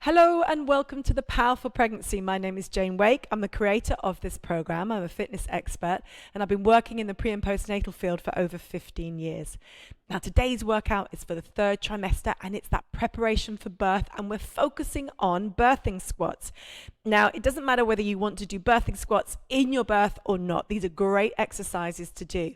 Hello and welcome to The Powerful Pregnancy. My name is Jane Wake. I'm the creator of this program. I'm a fitness expert and I've been working in the pre and postnatal field for over 15 years. Now today's workout is for the third trimester and it's that preparation for birth, and we're focusing on birthing squats. Now it doesn't matter whether you want to do birthing squats in your birth or not. These are great exercises to do.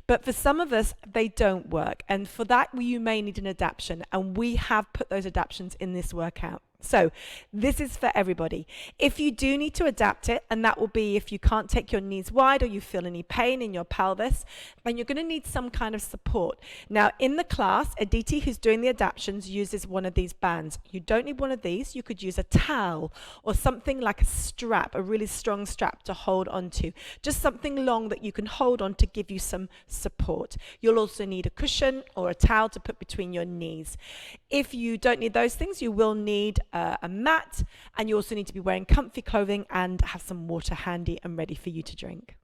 But for some of us, they don't work. And for that, you may need an adaptation, and we have put those adaptions in this workout. So this is for everybody. If you do need to adapt it, and that will be if you can't take your knees wide or you feel any pain in your pelvis, then you're going to need some kind of support. Now in the class, Aditi, who's doing the adaptions, uses one of these bands. You don't need one of these. You could use a towel or something like a strap, a really strong strap to hold onto. Just something long that you can hold on to give you some support. You'll also need a cushion or a towel to put between your knees. If you don't need those things, you will need a mat, and you also need to be wearing comfy clothing and have some water handy and ready for you to drink.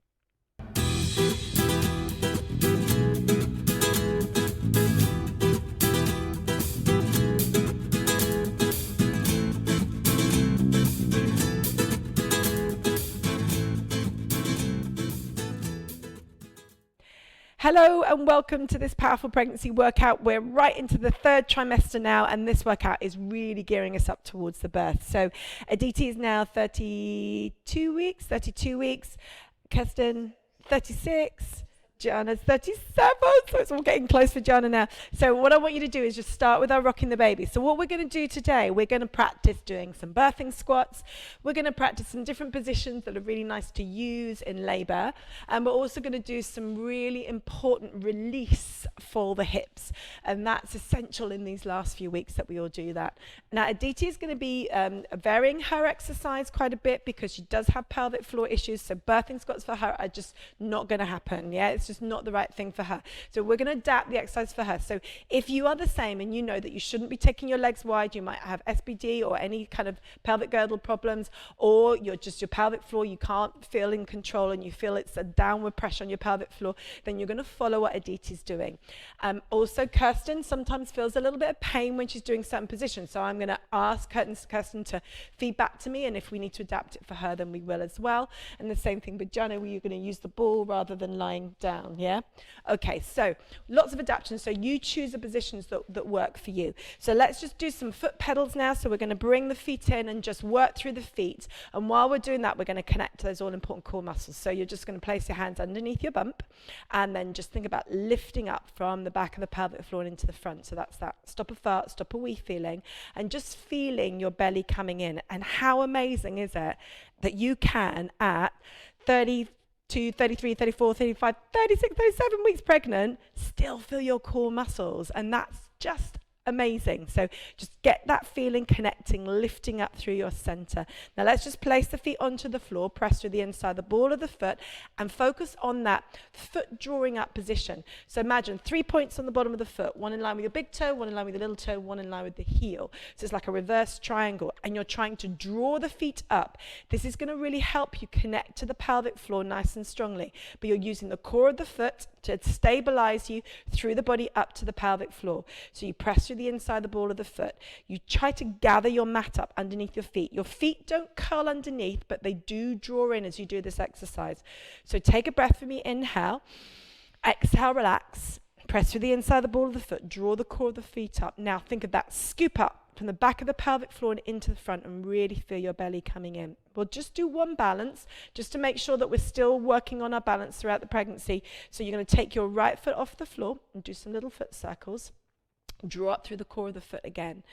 Hello and welcome to this powerful pregnancy workout. We're right into the third trimester now, and this workout is really gearing us up towards the birth. So Aditi is now 32 weeks, Kirsten 36, Gianna's 37, so it's all getting close for Gianna now. So what I want you to do is just start with our rocking the baby. So what we're going to do today, we're going to practice doing some birthing squats. We're going to practice some different positions that are really nice to use in labor. And we're also going to do some really important release for the hips. And that's essential in these last few weeks that we all do that. Now Aditi is going to be varying her exercise quite a bit because she does have pelvic floor issues. So birthing squats for her are just not going to happen. Yeah, it's just not the right thing for her. So we're going to adapt the exercise for her. So if you are the same and you know that you shouldn't be taking your legs wide, you might have SBD or any kind of pelvic girdle problems, or you're just your pelvic floor, you can't feel in control and you feel it's a downward pressure on your pelvic floor, then you're going to follow what Aditi's doing. Also, Kirsten sometimes feels a little bit of pain when she's doing certain positions. So I'm going to ask Kirsten to feed back to me, and if we need to adapt it for her, then we will as well. And the same thing with Gianna, where you're going to use the ball rather than lying down. Yeah. Okay. So lots of adaptations. So you choose the positions that work for you. So let's just do some foot pedals now. So we're going to bring the feet in and just work through the feet. And while we're doing that, we're going to connect to those all important core muscles. So you're just going to place your hands underneath your bump and then just think about lifting up from the back of the pelvic floor and into the front. So that's that stop a fart, stop a wee feeling, and just feeling your belly coming in. And how amazing is it that you can at 32, 33, 34, 35, 36, 37 weeks pregnant, still feel your core muscles. And that's just amazing. So just get that feeling, connecting, lifting up through your center. Now let's just place the feet onto the floor, press through the inside the ball of the foot, and focus on that foot drawing up position. So imagine 3 points on the bottom of the foot, one in line with your big toe, one in line with the little toe, one in line with the heel. So it's like a reverse triangle, and you're trying to draw the feet up. This is going to really help you connect to the pelvic floor nice and strongly, but you're using the core of the foot to stabilize you through the body up to the pelvic floor. So you press through the inside the ball of the foot. You try to gather your mat up underneath your feet. Your feet don't curl underneath, but they do draw in as you do this exercise. So take a breath for me. Inhale, exhale, relax. Press through the inside the ball of the foot. Draw the core of the feet up. Now think of that scoop up from the back of the pelvic floor and into the front, and really feel your belly coming in. We'll just do one balance just to make sure that we're still working on our balance throughout the pregnancy. So you're going to take your right foot off the floor and do some little foot circles. Draw up through the core of the foot again,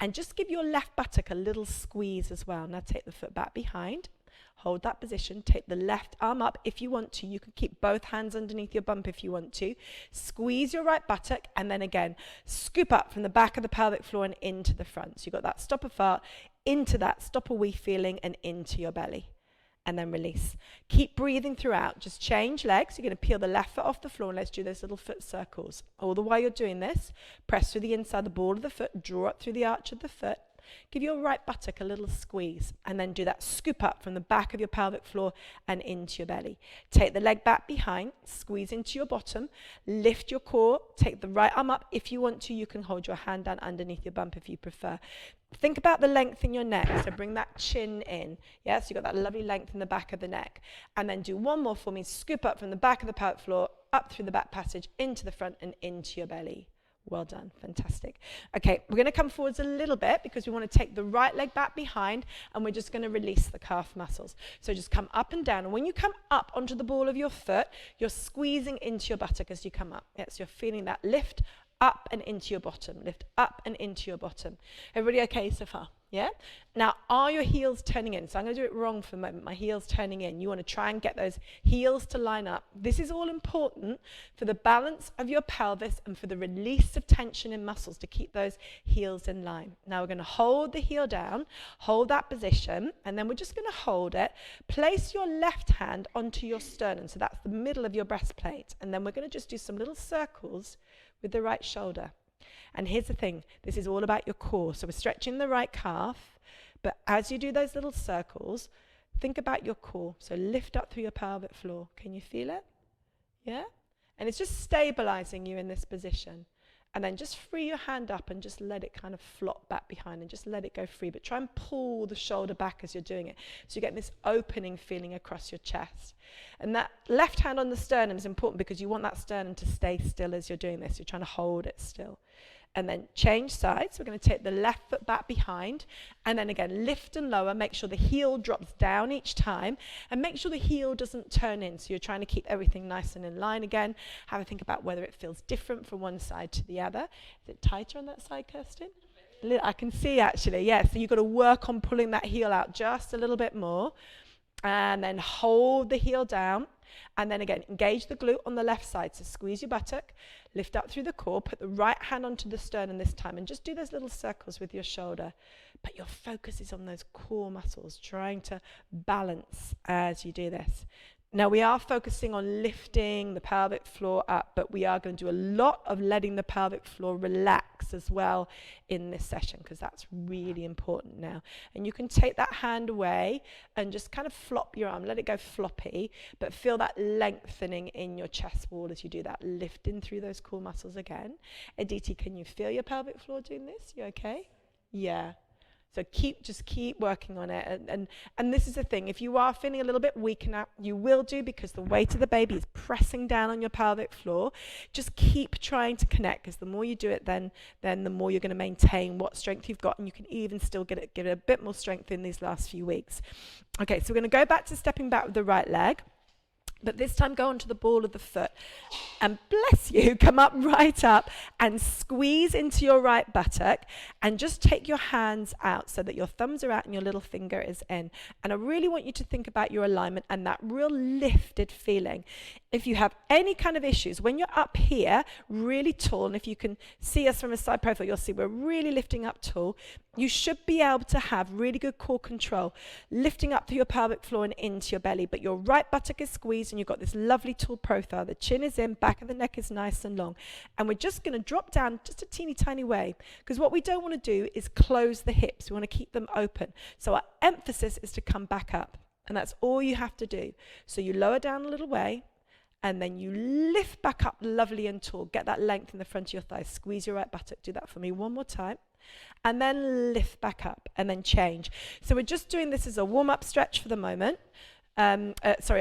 and just give your left buttock a little squeeze as well. Now take the foot back behind, hold that position, take the left arm up if you want to. You can keep both hands underneath your bump if you want to. Squeeze your right buttock, and then again scoop up from the back of the pelvic floor and into the front. So you've got that stop a fart, into that stop a wee feeling, and into your belly. And then release. Keep breathing throughout. Just change legs. You're going to peel the left foot off the floor, and let's do those little foot circles. All the while you're doing this, press through the inside the ball of the foot, draw up through the arch of the foot, Give your right buttock a little squeeze and then do that scoop up from the back of your pelvic floor and into your belly. Take the leg back behind, squeeze into your bottom, lift your core, take the right arm up. If you want to, you can hold your hand down underneath your bump if you prefer. Think about the length in your neck, so bring that chin in. Yeah, so you've got that lovely length in the back of the neck. And then do one more for me, scoop up from the back of the pelvic floor, up through the back passage, into the front and into your belly. Well done, fantastic. Okay, we're going to come forwards a little bit because we want to take the right leg back behind and we're just going to release the calf muscles. So just come up and down. And when you come up onto the ball of your foot, you're squeezing into your buttock as you come up. Yes, you're feeling that lift up and into your bottom, lift up and into your bottom. Everybody okay so far? Yeah? Now, are your heels turning in? So I'm going to do it wrong for a moment. My heels turning in. You want to try and get those heels to line up. This is all important for the balance of your pelvis and for the release of tension in muscles to keep those heels in line. Now we're going to hold the heel down, hold that position, and then we're just going to hold it. Place your left hand onto your sternum. So that's the middle of your breastplate. And then we're going to just do some little circles with the right shoulder. And here's the thing, this is all about your core. So we're stretching the right calf, but as you do those little circles, think about your core. So lift up through your pelvic floor. Can you feel it? Yeah? And it's just stabilizing you in this position. And then just free your hand up and just let it kind of flop back behind and just let it go free. But try and pull the shoulder back as you're doing it. So you get this opening feeling across your chest. And that left hand on the sternum is important because you want that sternum to stay still as you're doing this. You're trying to hold it still. And then change sides. We're going to take the left foot back behind and then again lift and lower. Make sure the heel drops down each time and make sure the heel doesn't turn in. So you're trying to keep everything nice and in line again. Have a think about whether it feels different from one side to the other. Is it tighter on that side, Kirsten? I can see actually, yeah. So you've got to work on pulling that heel out just a little bit more and then hold the heel down. And then again, engage the glute on the left side. So squeeze your buttock, lift up through the core, put the right hand onto the sternum this time, and just do those little circles with your shoulder. But your focus is on those core muscles, trying to balance as you do this. Now we are focusing on lifting the pelvic floor up, but we are going to do a lot of letting the pelvic floor relax as well in this session because that's really important now. And you can take that hand away and just kind of flop your arm, let it go floppy, but feel that lengthening in your chest wall as you do that, lifting through those core muscles again. Aditi, can you feel your pelvic floor doing this? You okay? Yeah. So just keep working on it. And this is the thing, if you are feeling a little bit weak now, you will do because the weight of the baby is pressing down on your pelvic floor. Just keep trying to connect because the more you do it, then the more you're going to maintain what strength you've got and you can even still give it a bit more strength in these last few weeks. Okay, so we're going to go back to stepping back with the right leg. But this time go onto the ball of the foot and bless you, come up right up and squeeze into your right buttock and just take your hands out so that your thumbs are out and your little finger is in. And I really want you to think about your alignment and that real lifted feeling. If you have any kind of issues, when you're up here really tall, and if you can see us from a side profile, you'll see we're really lifting up tall. You should be able to have really good core control, lifting up through your pelvic floor and into your belly, but your right buttock is squeezed and you've got this lovely tall profile. The chin is in, back of the neck is nice and long. And we're just going to drop down just a teeny tiny way because what we don't want to do is close the hips. We want to keep them open. So our emphasis is to come back up and that's all you have to do. So you lower down a little way and then you lift back up lovely and tall. Get that length in the front of your thighs. Squeeze your right buttock. Do that for me one more time. And then lift back up and then change. So we're just doing this as a warm-up stretch for the moment. A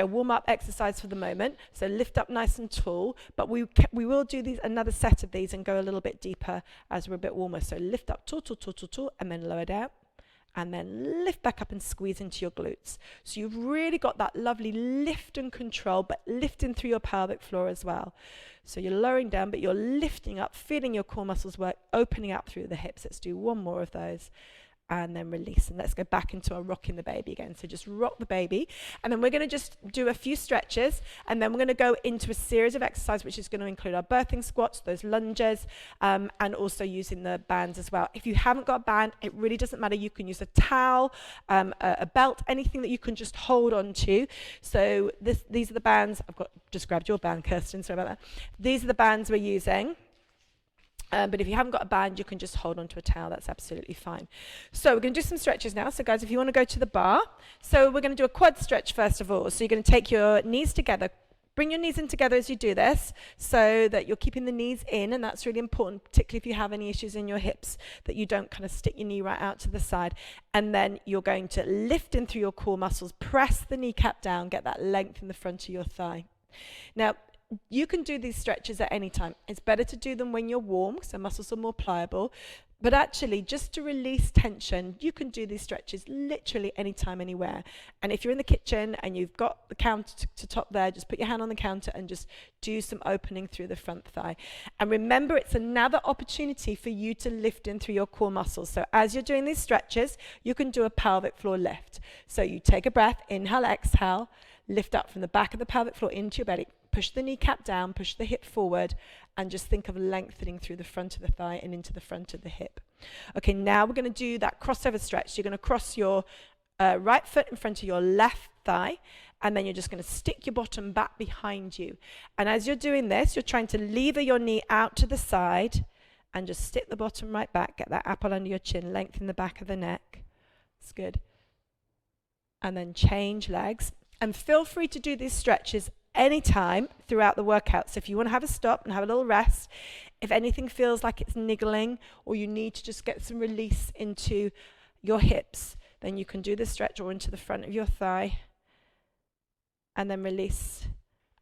warm-up exercise for the moment. So lift up nice and tall, but we will do another set of these and go a little bit deeper as we're a bit warmer. So lift up tall, tall, tall, tall, tall, and then lower down. And then lift back up and squeeze into your glutes. So you've really got that lovely lift and control, but lifting through your pelvic floor as well. So you're lowering down, but you're lifting up, feeling your core muscles work, opening out through the hips. Let's do one more of those. And then release. And let's go back into our rocking the baby again. So just rock the baby. And then we're going to just do a few stretches. And then we're going to go into a series of exercises, which is going to include our birthing squats, those lunges, and also using the bands as well. If you haven't got a band, it really doesn't matter. You can use a towel, a belt, anything that you can just hold on to. So these are the bands. Just grabbed your band, Kirsten. Sorry about that. These are the bands we're using. But if you haven't got a band, you can just hold onto a towel. That's absolutely fine. So we're going to do some stretches now. So guys, if you want to go to the bar. So we're going to do a quad stretch first of all. So you're going to take your knees together, Bring your knees in together as you do this so that you're keeping the knees in, and that's really important, particularly if you have any issues in your hips, that you don't kind of stick your knee right out to the side. And then you're going to lift in through your core muscles, press the kneecap down, get that length in the front of your thigh. Now, you can do these stretches at any time. It's better to do them when you're warm because the muscles are more pliable. But actually, just to release tension, you can do these stretches literally anytime, anywhere. And if you're in the kitchen and you've got the counter to top there, just put your hand on the counter and just do some opening through the front thigh. And remember, it's another opportunity for you to lift in through your core muscles. So as you're doing these stretches, you can do a pelvic floor lift. So you take a breath, inhale, exhale, lift up from the back of the pelvic floor into your belly. Push the kneecap down, push the hip forward, and just think of lengthening through the front of the thigh and into the front of the hip. Okay, now we're going to do that crossover stretch. You're going to cross your right foot in front of your left thigh, and then you're just going to stick your bottom back behind you. And as you're doing this, you're trying to lever your knee out to the side and just stick the bottom right back. Get that apple under your chin, lengthen the back of the neck. That's good. And then change legs. And feel free to do these stretches anytime throughout the workout. So if you want to have a stop and have a little rest, if anything feels like it's niggling or you need to just get some release into your hips, then you can do the stretch or into the front of your thigh and then release,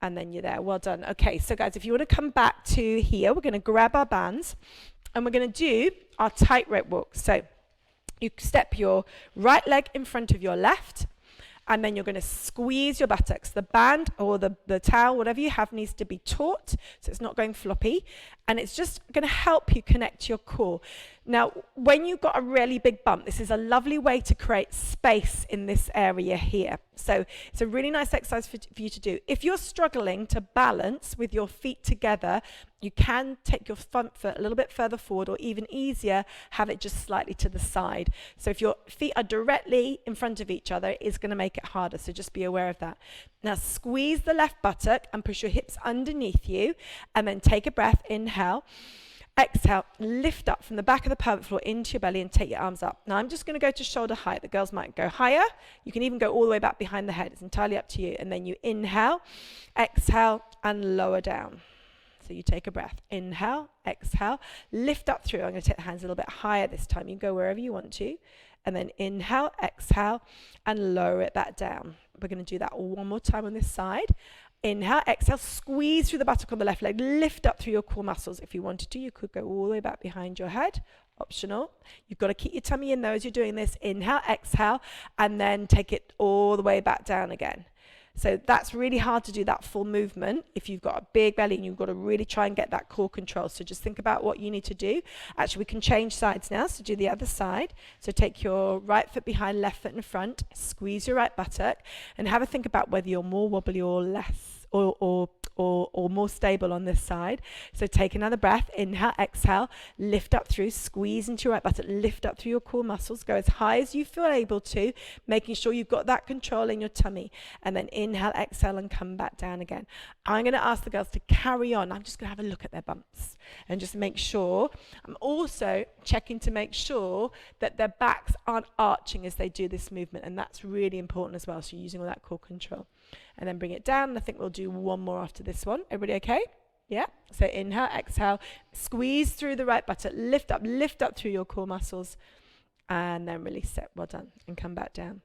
and then you're there. Well done. Okay, so guys, if you want to come back to here, we're going to grab our bands and we're going to do our tightrope walk. So you step your right leg in front of your left, and then you're going to squeeze your buttocks. The band or the towel, whatever you have, needs to be taut, so it's not going floppy. And it's just going to help you connect to your core. Now, when you've got a really big bump, this is a lovely way to create space in this area here. So it's a really nice exercise for you to do. If you're struggling to balance with your feet together, you can take your front foot a little bit further forward, or even easier, have it just slightly to the side. So if your feet are directly in front of each other, it's going to make it harder. So just be aware of that. Now squeeze the left buttock and push your hips underneath you, and then take a breath. Inhale. Exhale, lift up from the back of the pelvic floor into your belly and take your arms up. Now I'm just going to go to shoulder height. The girls might go higher. You can even go all the way back behind the head. It's entirely up to you. And then you inhale, exhale, and lower down. So you take a breath. Inhale, exhale, lift up through. I'm going to take the hands a little bit higher this time. You can go wherever you want to. And then inhale, exhale, and lower it back down. We're going to do that one more time on this side. Inhale, exhale, squeeze through the buttock on the left leg, lift up through your core muscles. If you wanted to, you could go all the way back behind your head. Optional. You've got to keep your tummy in though as you're doing this. Inhale, exhale, and then take it all the way back down again. So that's really hard to do that full movement if you've got a big belly and you've got to really try and get that core control. So just think about what you need to do. Actually, we can change sides now, so do the other side. So take your right foot behind, left foot in front, squeeze your right buttock, and have a think about whether you're more wobbly or less or more stable on this side. So take another breath. Inhale, exhale, lift up through, squeeze into your right buttock, lift up through your core muscles, go as high as you feel able to, making sure you've got that control in your tummy. And then inhale, exhale, and come back down again. I'm going to ask the girls to carry on. I'm just going to have a look at their bumps and just make sure. I'm also checking to make sure that their backs aren't arching as they do this movement, and that's really important as well. So you're using all that core control. And then bring it down, and I think we'll do one more after this one. Everybody okay? Yeah? So inhale, exhale, squeeze through the right buttock, lift up through your core muscles, and then release it. Well done. And come back down.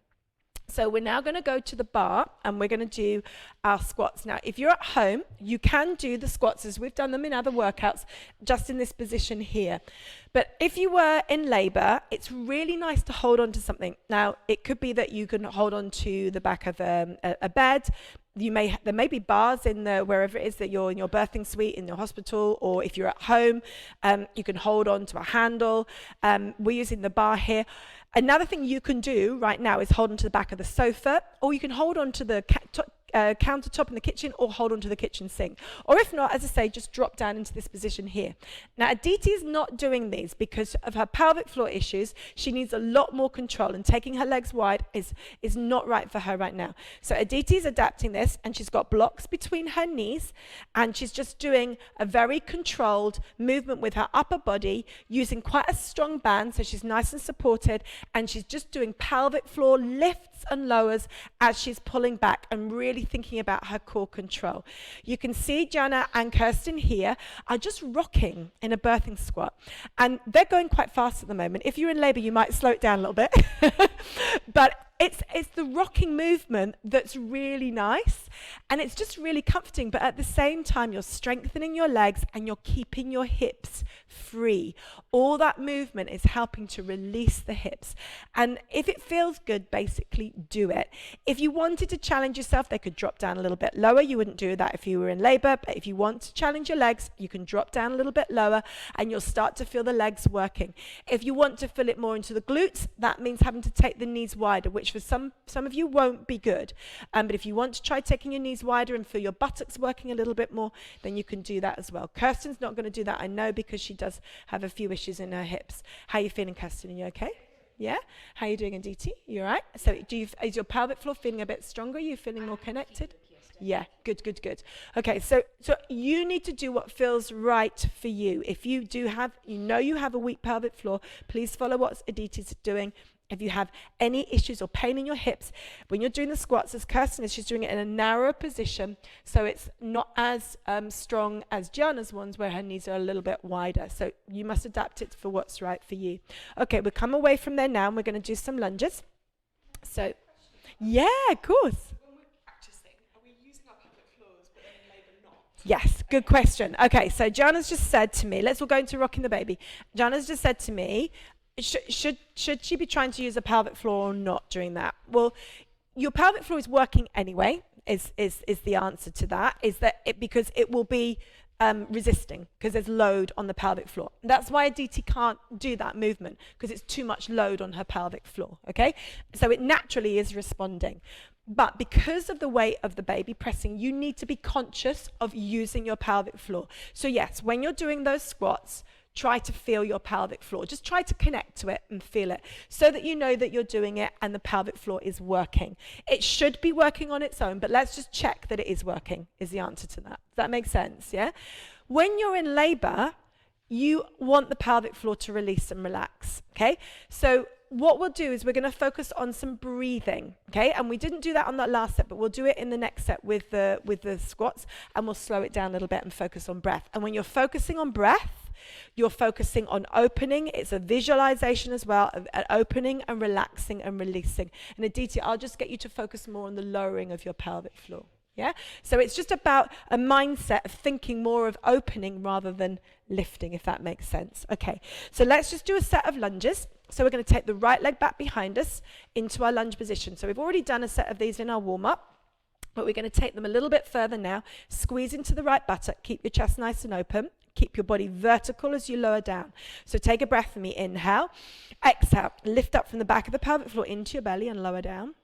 So we're now going to go to the bar and we're going to do our squats. Now, if you're at home, you can do the squats as we've done them in other workouts, just in this position here. But if you were in labor, it's really nice to hold on to something. Now, it could be that you can hold on to the back of a bed. There may be bars in wherever it is that you're in your birthing suite, in your hospital, or if you're at home, you can hold on to a handle. We're using the bar here. Another thing you can do right now is hold on to the back of the sofa, or you can hold on to the countertop in the kitchen, or hold onto the kitchen sink. Or if not, as I say, just drop down into this position here. Now, Aditi is not doing these because of her pelvic floor issues. She needs a lot more control, and taking her legs wide is not right for her right now. So Aditi is adapting this, and she's got blocks between her knees, and she's just doing a very controlled movement with her upper body, using quite a strong band, so she's nice and supported, and she's just doing pelvic floor lifts and lowers as she's pulling back and really really thinking about her core control. You can see Gianna and Kirsten here are just rocking in a birthing squat. And they're going quite fast at the moment. If you're in labor, you might slow it down a little bit. But it's the rocking movement that's really nice, and it's just really comforting, but at the same time you're strengthening your legs and you're keeping your hips free. All that movement is helping to release the hips, and if it feels good, basically do it. If you wanted to challenge yourself, they could drop down a little bit lower. You wouldn't do that if you were in labor, but if you want to challenge your legs, you can drop down a little bit lower and you'll start to feel the legs working. If you want to fill it more into the glutes, that means having to take the knees wider, which for some of you won't be good. But if you want to try taking your knees wider and feel your buttocks working a little bit more, then you can do that as well. Kirsten's not going to do that, I know, because she does have a few issues in her hips. How are you feeling, Kirsten? Are you okay? Yeah? How are you doing in DT? You all right? So is your pelvic floor feeling a bit stronger? Are you feeling more connected? Yeah, good. Okay, so you need to do what feels right for you. If you do have, you have a weak pelvic floor, please follow what Aditi's doing. If you have any issues or pain in your hips, when you're doing the squats, as Kirsten is, she's doing it in a narrower position, so it's not as strong as Gianna's ones, where her knees are a little bit wider. So you must adapt it for what's right for you. Okay, we'll come away from there now, and we're going to do some lunges. So, yeah, of course. When we're practicing, are we using our pelvic floors, but then in labour not? Yes, good question. Okay, so Gianna's just said to me, let's all go into rocking the baby. Gianna's just said to me, should she be trying to use a pelvic floor or not during that? Well, your pelvic floor is working anyway, is the answer to that, because it will be resisting, because there's load on the pelvic floor. That's why a DT can't do that movement, because it's too much load on her pelvic floor, okay? So it naturally is responding. But because of the weight of the baby pressing, you need to be conscious of using your pelvic floor. So yes, when you're doing those squats, try to feel your pelvic floor. Just try to connect to it and feel it, so that you know that you're doing it and the pelvic floor is working. It should be working on its own, but let's just check that it is working, is the answer to that. Does that make sense? Yeah? When you're in labor, you want the pelvic floor to release and relax, okay? So what we'll do is we're going to focus on some breathing, okay? And we didn't do that on that last set, but we'll do it in the next set with the squats, and we'll slow it down a little bit and focus on breath. And when you're focusing on breath, you're focusing on opening. It's a visualization as well, of opening and relaxing and releasing. And Aditi, I'll just get you to focus more on the lowering of your pelvic floor. Yeah? So it's just about a mindset of thinking more of opening rather than lifting, if that makes sense. Okay, so let's just do a set of lunges. So we're going to take the right leg back behind us into our lunge position. So we've already done a set of these in our warm-up, but we're going to take them a little bit further now. Squeeze into the right buttock. Keep your chest nice and open. Keep your body vertical as you lower down. So take a breath with me. Inhale. Exhale. Lift up from the back of the pelvic floor into your belly and lower down.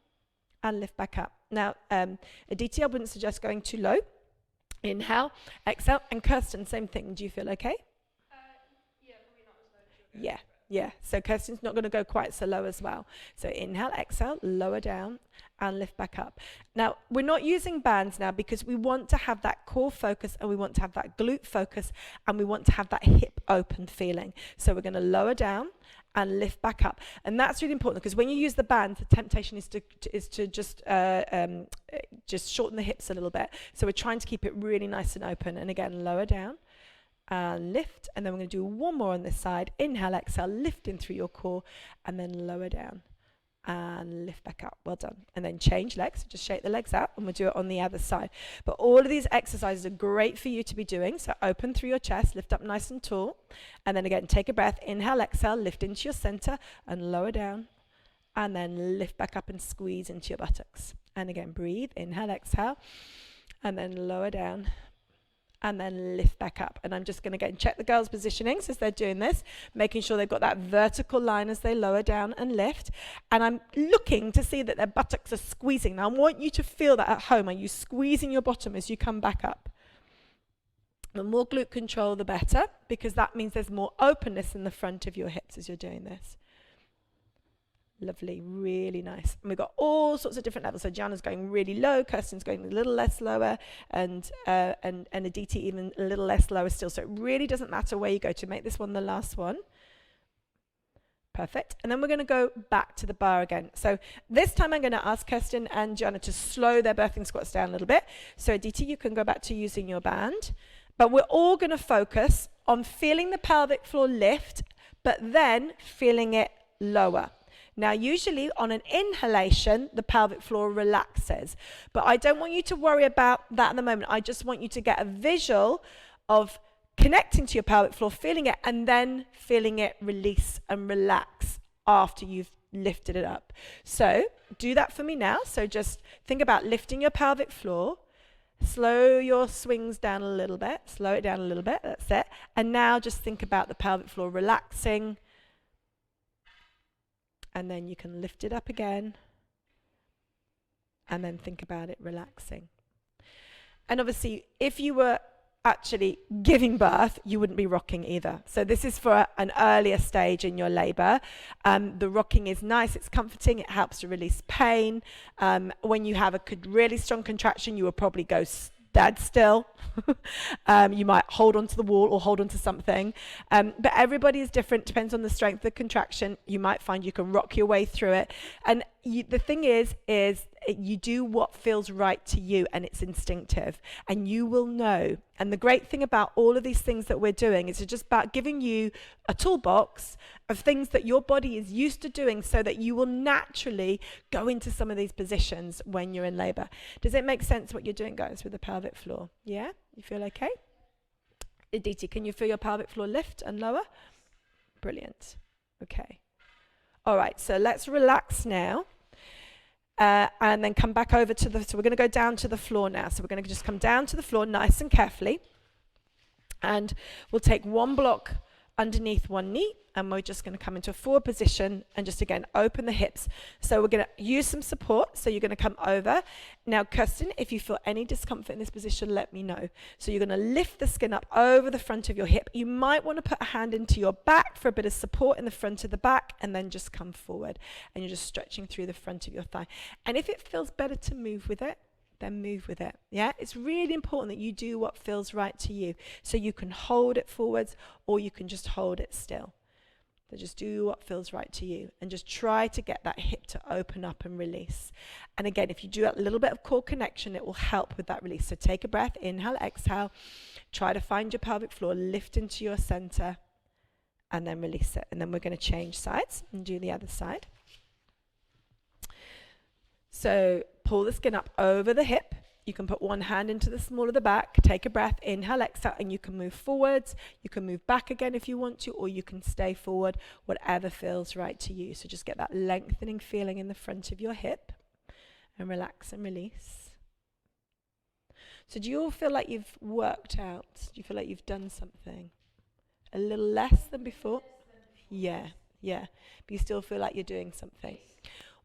And lift back up. Now, Aditi, I wouldn't suggest going too low. Inhale. Exhale. And Kirsten, same thing. Do you feel okay? Yeah, probably not as low. Yeah. So Kirsten's not going to go quite so low as well. So inhale, exhale, lower down, and lift back up. Now, we're not using bands now, because we want to have that core focus, and we want to have that glute focus, and we want to have that hip open feeling. So we're going to lower down and lift back up. And that's really important, because when you use the band, the temptation is to just shorten the hips a little bit. So we're trying to keep it really nice and open. And again, lower down. Lift, and then we're going to do one more on this side. Inhale, exhale, lifting through your core, and then lower down and lift back up. Well done. And then change legs. Just shake the legs out, and we'll do it on the other side. But all of these exercises are great for you to be doing. So open through your chest, lift up nice and tall, and then again, take a breath. Inhale, exhale, lift into your center and lower down, and then lift back up and squeeze into your buttocks. And again, breathe. Inhale, exhale, and then lower down, and then lift back up. And I'm just going to go and check the girls' positionings as they're doing this, making sure they've got that vertical line as they lower down and lift. And I'm looking to see that their buttocks are squeezing. Now, I want you to feel that at home. Are you squeezing your bottom as you come back up? The more glute control, the better, because that means there's more openness in the front of your hips as you're doing this. Lovely, really nice. And we've got all sorts of different levels. So Gianna's going really low, Kirsten's going a little less lower, and Aditi even a little less lower still. So it really doesn't matter where you go to make this one the last one. Perfect. And then we're going to go back to the bar again. So this time I'm going to ask Kirsten and Gianna to slow their birthing squats down a little bit. So Aditi, you can go back to using your band. But we're all going to focus on feeling the pelvic floor lift, but then feeling it lower. Now, usually on an inhalation, the pelvic floor relaxes. But I don't want you to worry about that at the moment. I just want you to get a visual of connecting to your pelvic floor, feeling it, and then feeling it release and relax after you've lifted it up. So do that for me now. So just think about lifting your pelvic floor. Slow your swings down a little bit. Slow it down a little bit. That's it. And now just think about the pelvic floor relaxing. And then you can lift it up again. And then think about it relaxing. And obviously, if you were actually giving birth, you wouldn't be rocking either. So this is for an earlier stage in your labor. The rocking is nice, it's comforting, it helps to release pain. When you have a really strong contraction, you will probably go dead still. You might hold onto the wall or hold onto something. But everybody is different, depends on the strength of the contraction. You might find you can rock your way through it. And the thing is you do what feels right to you, and it's instinctive, and you will know. And the great thing about all of these things that we're doing is it's just about giving you a toolbox of things that your body is used to doing so that you will naturally go into some of these positions when you're in labor. Does it make sense what you're doing, guys, with the pelvic floor? Yeah? You feel okay? Aditi, can you feel your pelvic floor lift and lower? Brilliant. Okay. All right, so let's relax now. And then come back over to so we're going to go down to the floor now. So we're going to just come down to the floor nice and carefully. And we'll take one block underneath one knee, and we're just going to come into a forward position and just again open the hips. So we're going to use some support. So you're going to come over. Now, Kirsten, if you feel any discomfort in this position, let me know. So you're going to lift the skin up over the front of your hip. You might want to put a hand into your back for a bit of support in the front of the back, and then just come forward. And you're just stretching through the front of your thigh. And if it feels better to move with it, then move with it. Yeah, it's really important that you do what feels right to you. So you can hold it forwards, or you can just hold it still. So just do what feels right to you, and just try to get that hip to open up and release. And again, if you do a little bit of core connection, it will help with that release. So take a breath, inhale, exhale, try to find your pelvic floor, lift into your center, and then release it. And then we're going to change sides and do the other side. So pull the skin up over the hip. You can put one hand into the small of the back, take a breath, inhale, exhale, and you can move forwards. You can move back again if you want to, or you can stay forward, whatever feels right to you. So just get that lengthening feeling in the front of your hip and relax and release. So do you all feel like you've worked out? Do you feel like you've done something? A little less than before? Yeah. But you still feel like you're doing something.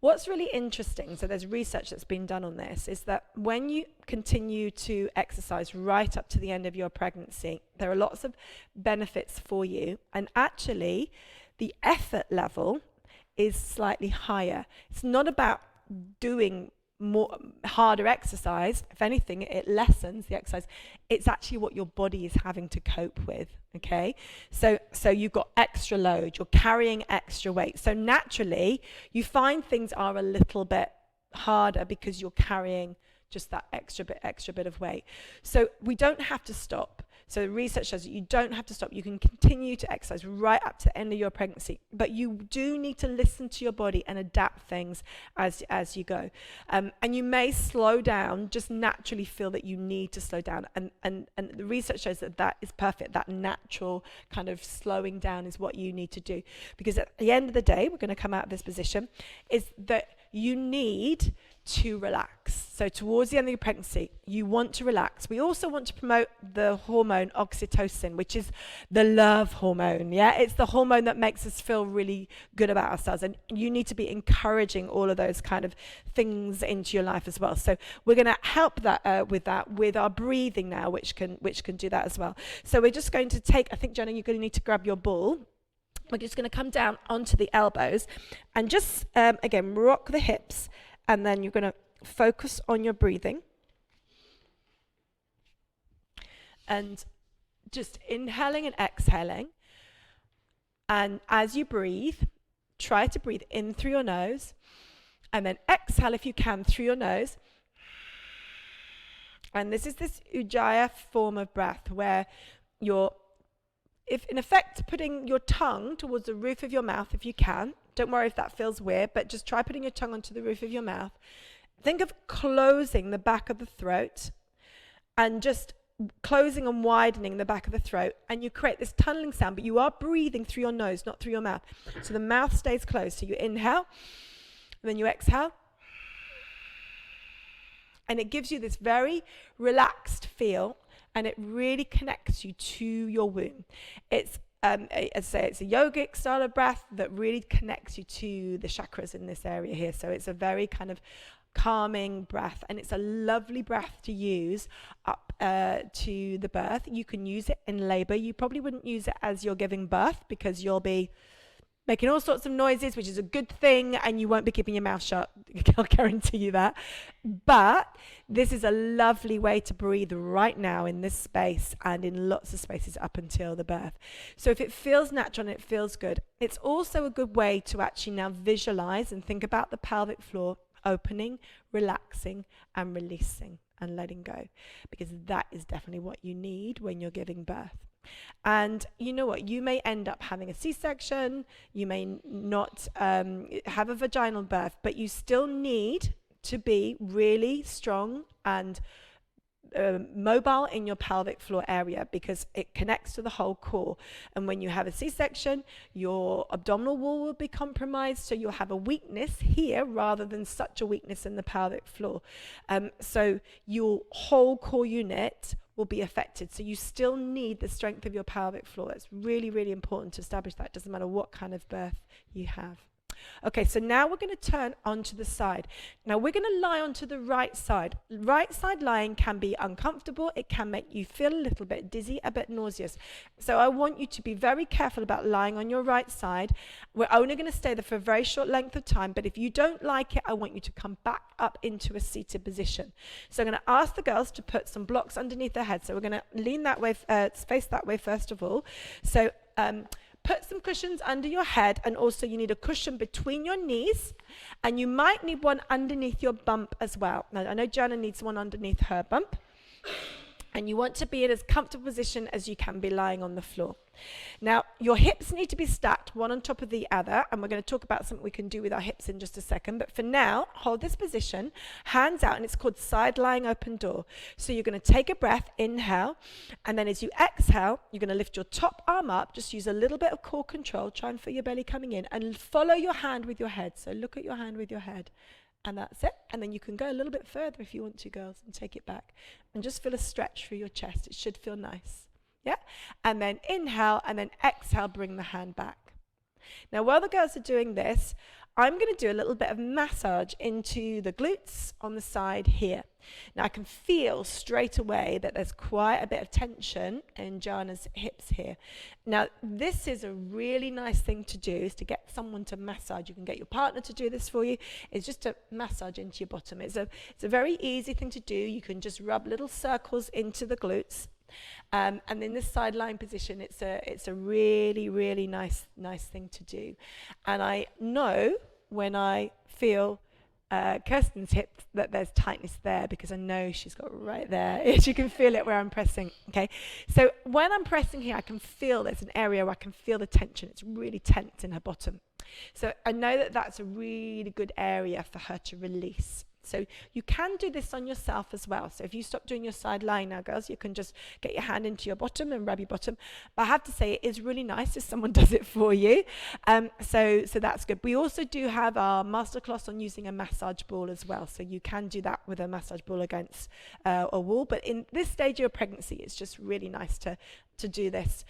What's really interesting, so there's research that's been done on this, is that when you continue to exercise right up to the end of your pregnancy, there are lots of benefits for you. And actually, the effort level is slightly higher. It's not about doing more harder exercise. If anything, it lessens the exercise. It's actually what your body is having to cope with. Okay, so you've got extra load, you're carrying extra weight, so naturally you find things are a little bit harder because you're carrying just that extra bit of weight. So we don't have to stop. So research shows that you don't have to stop. You can continue to exercise right up to the end of your pregnancy, but you do need to listen to your body and adapt things as you go. And you may slow down, just naturally feel that you need to slow down. And the research shows that that is perfect. That natural kind of slowing down is what you need to do. Because at the end of the day, we're going to come out of this position, is that you need to relax. So towards the end of your pregnancy, you want to relax. We also want to promote the hormone oxytocin, which is the love hormone. Yeah, it's the hormone that makes us feel really good about ourselves. And you need to be encouraging all of those kind of things into your life as well. So we're going to help that with our breathing now, which can do that as well. So we're just going to take, I think, Jenna, you're going to need to grab your ball. We're just going to come down onto the elbows and just, again, rock the hips. And then you're going to focus on your breathing. And just inhaling and exhaling. And as you breathe, try to breathe in through your nose, and then exhale if you can through your nose. And this is this Ujjayi form of breath where you're, if in effect, putting your tongue towards the roof of your mouth if you can. Don't worry if that feels weird, but just try putting your tongue onto the roof of your mouth. Think of closing the back of the throat and just closing and widening the back of the throat, and you create this tunneling sound, but you are breathing through your nose, not through your mouth. So the mouth stays closed. So you inhale, and then you exhale. And it gives you this very relaxed feel, and it really connects you to your womb. It's, as I say, it's a yogic style of breath that really connects you to the chakras in this area here. So it's a very kind of calming breath, and it's a lovely breath to use up to the birth. You can use it in labor. You probably wouldn't use it as you're giving birth because you'll be making all sorts of noises, which is a good thing, and you won't be keeping your mouth shut. I'll guarantee you that. But this is a lovely way to breathe right now in this space and in lots of spaces up until the birth. So if it feels natural and it feels good, it's also a good way to actually now visualize and think about the pelvic floor opening, relaxing, and releasing and letting go, because that is definitely what you need when you're giving birth. And you know what, you may end up having a C-section, you may not have a vaginal birth, but you still need to be really strong and mobile in your pelvic floor area, because it connects to the whole core. And when you have a C-section, your abdominal wall will be compromised, so you'll have a weakness here rather than such a weakness in the pelvic floor. So your whole core unit will be affected. So you still need the strength of your pelvic floor. It's really, really important to establish that. It doesn't matter what kind of birth you have. Okay, so now we're going to turn onto the side. Now we're going to lie onto the right side. Right side lying can be uncomfortable. It can make you feel a little bit dizzy, a bit nauseous. So I want you to be very careful about lying on your right side. We're only going to stay there for a very short length of time, but if you don't like it, I want you to come back up into a seated position. So I'm going to ask the girls to put some blocks underneath their head. So we're going to lean that way, face that way first of all. So put some cushions under your head, and also you need a cushion between your knees, and you might need one underneath your bump as well. Now, I know Joanna needs one underneath her bump, and you want to be in as comfortable position as you can be lying on the floor. Now, your hips need to be stacked one on top of the other, and we're going to talk about something we can do with our hips in just a second. But for now, hold this position, hands out, and it's called side lying open door. So you're going to take a breath, inhale, and then as you exhale, you're going to lift your top arm up. Just use a little bit of core control. Try and feel your belly coming in, and follow your hand with your head. So look at your hand with your head. And that's it. And then you can go a little bit further if you want to, girls, and take it back. And just feel a stretch through your chest. It should feel nice. Yeah? And then inhale, and then exhale, bring the hand back. Now, while the girls are doing this, I'm going to do a little bit of massage into the glutes on the side here. Now, I can feel straight away that there's quite a bit of tension in Jana's hips here. Now, this is a really nice thing to do, is to get someone to massage. You can get your partner to do this for you. It's just to massage into your bottom. It's a very easy thing to do. You can just rub little circles into the glutes. And in this side lying position, it's a really, really nice thing to do. And I know when I feel Kirsten's hip that there's tightness there, because I know she's got right there. She can feel it where I'm pressing. Okay, so when I'm pressing here, I can feel there's an area where I can feel the tension. It's really tense in her bottom. So I know that that's a really good area for her to release. So you can do this on yourself as well. So if you stop doing your side lying now, girls, you can just get your hand into your bottom and rub your bottom. But I have to say, it is really nice if someone does it for you. So that's good. We also do have our masterclass on using a massage ball as well. So you can do that with a massage ball against a wall. But in this stage of your pregnancy, it's just really nice to do this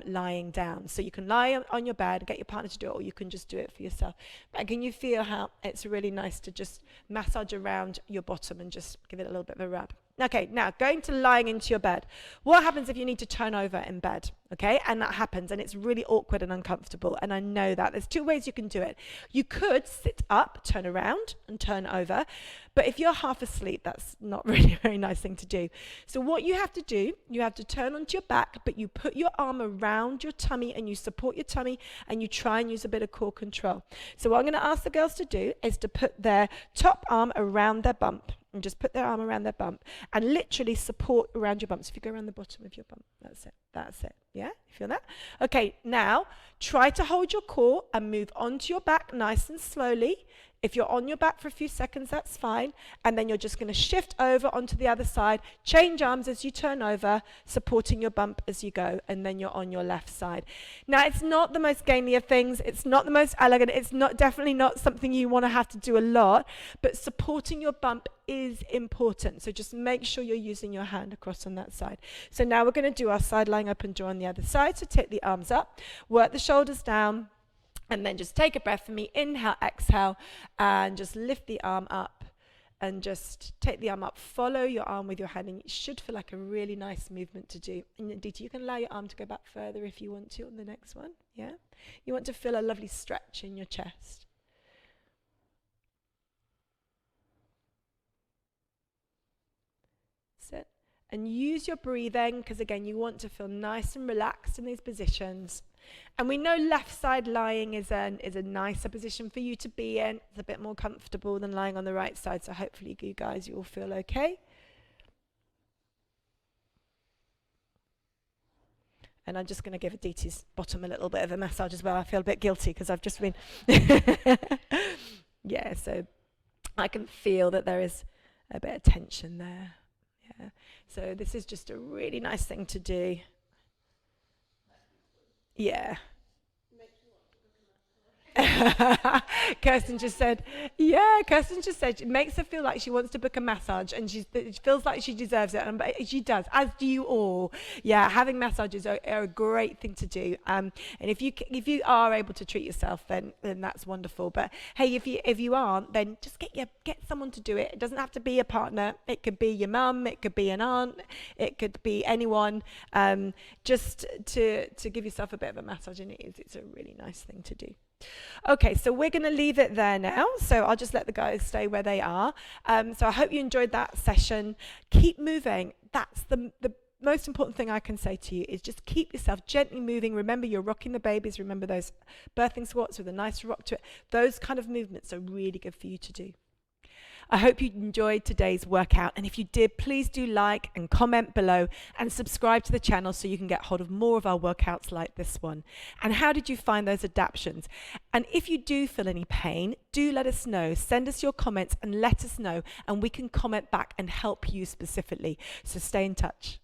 lying down. So you can lie on your bed, get your partner to do it, or you can just do it for yourself. But can you feel how it's really nice to just massage around your bottom and just give it a little bit of a rub? Okay, now going to lying into your bed. What happens if you need to turn over in bed? Okay, and that happens, and it's really awkward and uncomfortable, and I know that. There's two ways you can do it. You could sit up, turn around, and turn over, but if you're half asleep, that's not really a very nice thing to do. So what you have to do, you have to turn onto your back, but you put your arm around your tummy, and you support your tummy, and you try and use a bit of core control. So what I'm going to ask the girls to do is to put their top arm around their bump, and just put their arm around their bump and literally support around your bump. So if you go around the bottom of your bump, that's it. Yeah, you feel that? Okay, now try to hold your core and move onto your back nice and slowly. If you're on your back for a few seconds, that's fine. And then you're just going to shift over onto the other side, change arms as you turn over, supporting your bump as you go, and then you're on your left side. Now, it's not the most gainly of things. It's not the most elegant. It's definitely not something you want to have to do a lot, but supporting your bump is important. So just make sure you're using your hand across on that side. So now we're going to do our side lying open jaw on the other side. So take the arms up, work the shoulders down, and then just take a breath for me. Inhale, exhale, and just lift the arm up and just take the arm up. Follow your arm with your hand, and it should feel like a really nice movement to do. And indeed, you can allow your arm to go back further if you want to on the next one. Yeah? You want to feel a lovely stretch in your chest. Sit. And use your breathing, because again, you want to feel nice and relaxed in these positions. And we know left side lying is a nicer position for you to be in. It's a bit more comfortable than lying on the right side. So hopefully you guys, you all feel okay. And I'm just going to give Aditi's bottom a little bit of a massage as well. I feel a bit guilty because I've just been... Yeah, so I can feel that there is a bit of tension there. Yeah. So this is just a really nice thing to do. Yeah. Kirsten just said it makes her feel like she wants to book a massage, and she feels like she deserves it, and she does, as do you all. Yeah, having massages are a great thing to do, and if you are able to treat yourself, then that's wonderful. But hey, if you aren't, then just get someone to do it. It doesn't have to be a partner. It could be your mum, it could be an aunt, it could be anyone, just to give yourself a bit of a massage, and it's a really nice thing to do. Okay, so we're going to leave it there now. So I'll just let the guys stay where they are. So I hope you enjoyed that session. Keep moving. That's the most important thing I can say to you, is just keep yourself gently moving. Remember, you're rocking the babies. Remember those birthing squats with a nice rock to it. Those kind of movements are really good for you to do. I hope you enjoyed today's workout, and if you did, please do like and comment below and subscribe to the channel so you can get hold of more of our workouts like this one. And how did you find those adaptions? And if you do feel any pain, do let us know. Send us your comments and let us know, and we can comment back and help you specifically. So stay in touch.